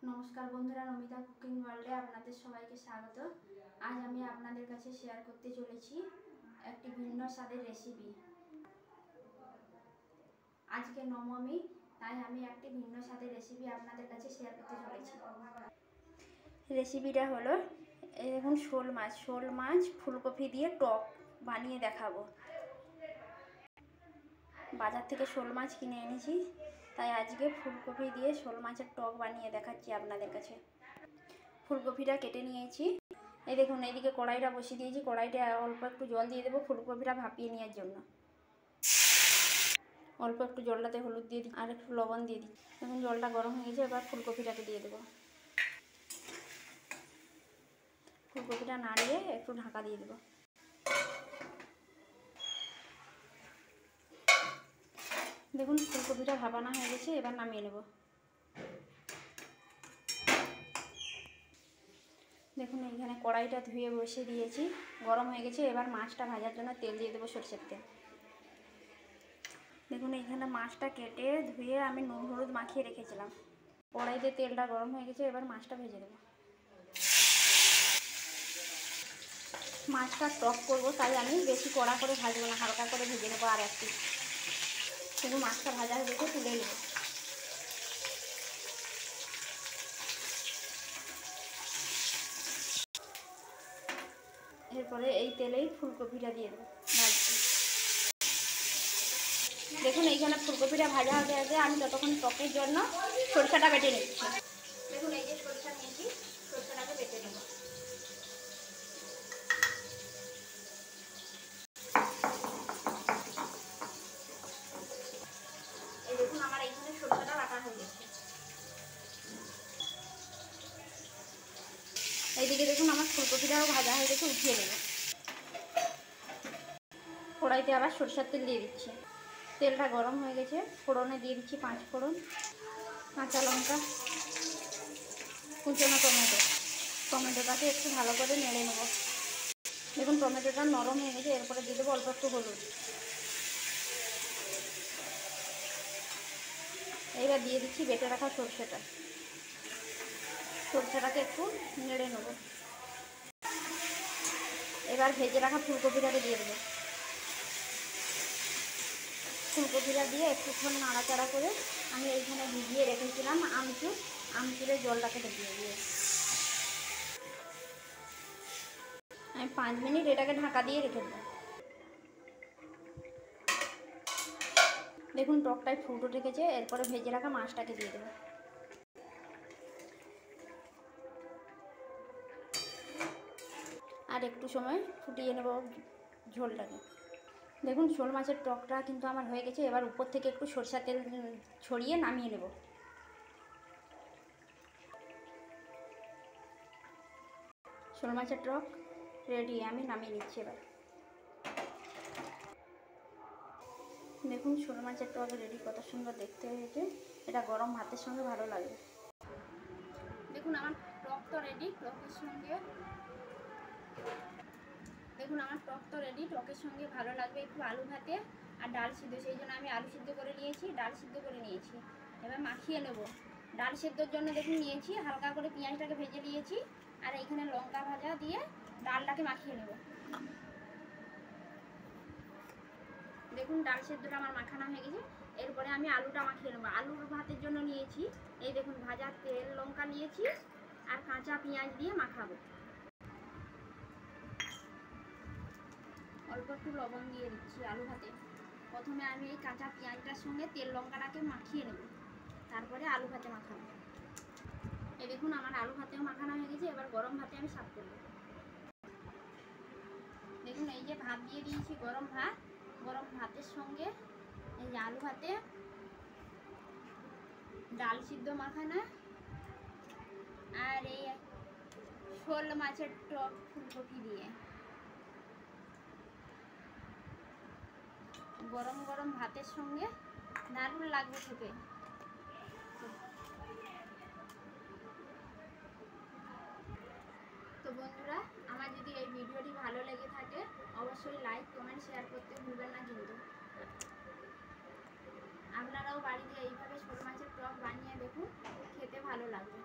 নমস্কার বন্ধুরা, নমিতা কুকিং ওয়ার্ল্ডে আপনাদের সবাইকে স্বাগত। আজ আমি আপনাদের কাছে শেয়ার করতে চলেছি একটি ভিন্ন স্বাদের রেসিপি। আজকে নবমী, তাই আমি একটি ভিন্ন স্বাদের রেসিপি আপনাদের কাছে শেয়ার করতে চলেছি। রেসিপিটা হলো এখন শোল মাছ ফুলকপি দিয়ে টক বানিয়ে দেখাবো। বাজার থেকে শোল মাছ কিনে এনেছি, তাই আজকে ফুলকপি দিয়ে শোল মাছের টক বানিয়ে দেখাচ্ছি আপনাদের কাছে। ফুলকপিটা কেটে নিয়েছি। এই দেখুন, এইদিকে কড়াইটা বসিয়ে দিয়েছি। কড়াইটা অল্প একটু জল দিয়ে দেবো ফুলকপিটা ভাপিয়ে নেওয়ার জন্য। অল্প একটু জলটাতে হলুদ দিয়ে দিই আর একটু লবণ দিয়ে দিই। এখন জলটা গরম হয়ে গেছে, এবার ফুলকপিটাকে দিয়ে দেবো। ফুলকপিটা নাড়িয়ে একটু ঢাকা দিয়ে দেবো। দেখুন ফুলকপিটা ভাপানো হয়ে গেছে, এবার নামিয়ে নেব। দেখুন এইখানে কড়াইটা ধুয়ে বসিয়ে দিয়েছি, গরম হয়ে গেছে। এবার মাছটা ভাজার জন্য তেল দিয়ে দেবো, সরষের তেল। দেখুন এইখানে মাছটা কেটে ধুয়ে আমি নুন হলুদ মাখিয়ে রেখেছিলাম। কড়াইতে তেলটা গরম হয়ে গেছে, এবার মাছটা ভেজে দেবো। মাছটা টক করবো, তাই আমি বেশি কড়া করে ভাজবো না, হালকা করে ভেজে নেবো। আর একটু শুধু মাছটা ভাজা হয়ে গেছে, তুলে নেবো। এরপরে এই তেলেই ফুলকপিটা দিয়ে দেবো ভাজছি। দেখুন এইখানে ফুলকপিটা ভাজা হতে আছে, আমি ততক্ষণ টকের জন্য সরষাটা বেটে নিচ্ছি। দেখুন এই যে সরষা নিয়েছি, সরষাটাকে বেটে নেব। এই দেখুন আমার এইখানে সরষাটা বাটা হয়ে গেছে। এইদিকে দেখুন আমার ফুলকপিটাও ভাজা হয়ে গেছে, উঠিয়ে নেব। কড়াইতে আবার সরষার তেল দিয়ে দিচ্ছি। তেলটা গরম হয়ে গেছে, ফোড়নে দিয়ে দিচ্ছি 5 ফোড়ন, কাঁচা লঙ্কা, কুচনো টমেটোটাকে একটু ভালো করে নেড়ে নেব। দেখুন টমেটোটা নরম হয়ে গেছে, এরপরে দিয়ে দেবো অল্প একটু হলুদ। এবার দিয়ে দিচ্ছি বেটে রাখা সরষেটাকে একটু নেড়ে নেব। এবার ভেজে রাখা ফুলকপিটাকে দিয়ে দেবো। ফুলকপিটা দিয়ে একটুক্ষণ নাড়াচাড়া করে আমি এইখানে ভিজিয়ে রেখেছিলাম আমচুরের জলটাকে দিয়ে দিয়ে আমি 5 মিনিট এটাকে ঢাকা দিয়ে রেখে দেবো। দেখুন টকটায় ফুটে রেখেছে, এরপরে ভেজে রাখা মাছটাকে দিয়ে দেবো। আর একটু সময় ফুটিয়ে নেব ঝোলটাকে। দেখুন শোল মাছের টকটা কিন্তু আমার হয়ে গেছে। এবার উপর থেকে একটু সরষের তেল ছড়িয়ে নামিয়ে নেব। শোল মাছের টক রেডি, আমি নামিয়ে নিচ্ছি এবার। দেখুন শোল মাছের টক রেডি, কত সুন্দর দেখতে হয়েছে। এটা গরম ভাতের সঙ্গে ভালো লাগবে। দেখুন আমার টক তো রেডি, টকের সঙ্গে টকের সঙ্গে ভালো লাগবে একটু আলু ভাতে আর ডাল সিদ্ধ। সেই জন্য আমি আলু সিদ্ধ করে নিয়েছি, ডাল সিদ্ধ করে নিয়েছি। এবার মাখিয়ে নেব। ডাল সিদ্ধর জন্য দেখুন নিয়েছি, হালকা করে পেঁয়াজটাকে ভেজে নিয়েছি, আর এইখানে লঙ্কা ভাজা দিয়ে ডালটাকে মাখিয়ে নেব। দেখুন ডাল সিদ্ধটা আমার মাখানো হয়ে গেছে। এরপরে আমি আলুটা মাখিয়ে নেব। আলুর ভাতের জন্য নিয়েছি, এই দেখুন ভাজা তেল লঙ্কা নিয়েছি আর কাঁচা পেঁয়াজ দিয়ে মাখাবো। অল্প একটু লবণ দিয়ে দিচ্ছি আলু ভাতে। প্রথমে আমি এই কাঁচা পেঁয়াজটার সঙ্গে তেল লঙ্কাটাকে মাখিয়ে নেব, তারপরে আলু ভাতে মাখাবো। এই দেখুন আমার আলু ভাতেও মাখানো হয়ে গেছে। এবার গরম ভাতে আমি সার্ভ করব। দেখুন এই যে ভাত দিয়ে দিয়েছি, গরম ভাতের সঙ্গে এই যে আলু ভাতে ডাল সিদ্ধ মাখানো আর এই শোল মাছের টক ফুলকপি দিয়ে গরম গরম ভাতের সঙ্গে দারুণ লাগবে খেতে। তো বন্ধুরা, আমার যদি এই ভিডিওটি ভালো লেগে থাকে অবশ্যই লাইক কমেন্ট শেয়ার করতে ভুলবেন না। কিন্তু আপনারাও বাড়িতে এইভাবে শোল মাছের টক বানিয়ে দেখুন, খেতে ভালো লাগবে।